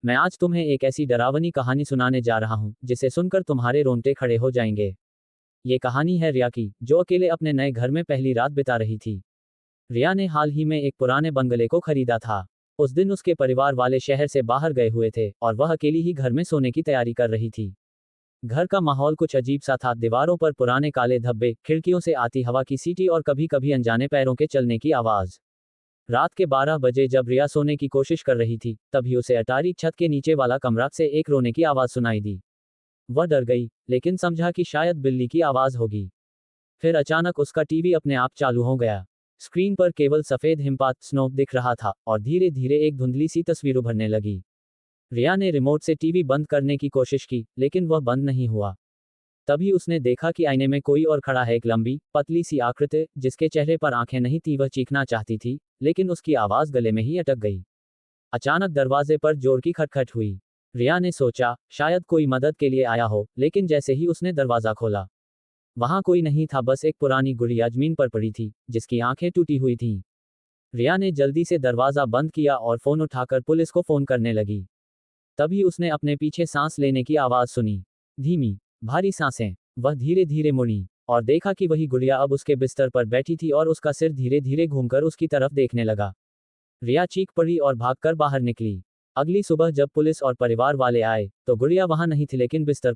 मैं आज तुम्हें एक ऐसी डरावनी कहानी सुनाने जा रहा हूं जिसे सुनकर तुम्हारे रोंगटे खड़े हो जाएंगे। ये कहानी है रिया की, जो अकेले अपने नए घर में पहली रात बिता रही थी। रिया ने हाल ही में एक पुराने बंगले को खरीदा था। उस दिन उसके परिवार वाले शहर से बाहर गए हुए थे और वह अकेली ही घर में सोने की तैयारी कर रही थी। घर का माहौल कुछ अजीब सा था। दीवारों पर पुराने काले धब्बे, खिड़कियों से आती हवा की सीटी और कभी कभी अनजाने पैरों के चलने की आवाज। रात के 12 बजे जब रिया सोने की कोशिश कर रही थी, तभी उसे अटारी छत के नीचे वाला कमरा से एक रोने की आवाज सुनाई दी। वह डर गई, लेकिन समझा कि शायद बिल्ली की आवाज होगी। फिर अचानक उसका टीवी अपने आप चालू हो गया। स्क्रीन पर केवल सफेद हिमपात स्नो दिख रहा था और धीरे धीरे एक धुंधली सी तस्वीर उभरने लगी। रिया ने रिमोट से टीवी बंद करने की कोशिश की, लेकिन वह बंद नहीं हुआ। तभी उसने देखा कि आईने में कोई और खड़ा है, एक लंबी पतली सी आकृति जिसके चेहरे पर आंखें नहीं थी। वह चीखना चाहती थी, लेकिन उसकी आवाज गले में ही अटक गई। अचानक दरवाजे पर जोर की खटखट हुई। रिया ने सोचा शायद कोई मदद के लिए आया हो, लेकिन जैसे ही उसने दरवाजा खोला, वहां कोई नहीं था, बस एक पुरानी गुड़िया जमीन पर पड़ी थी जिसकी आंखें टूटी हुई थीं। रिया ने जल्दी से दरवाजा बंद किया और फोन उठाकर पुलिस को फोन करने लगी। तभी उसने अपने पीछे सांस लेने की आवाज सुनी, धीमी भारी सांसें। वह धीरे धीरे मुड़ी और देखा कि वही गुड़िया अब उसके बिस्तर पर बैठी थी और उसका सिर धीरे धीरे घूमकर उसकी तरफ देखने लगा। रिया चीख पड़ी और भागकर बाहर निकली। अगली सुबह जब पुलिस और परिवार वाले आए, तो गुड़िया वहां नहीं थी, लेकिन बिस्तर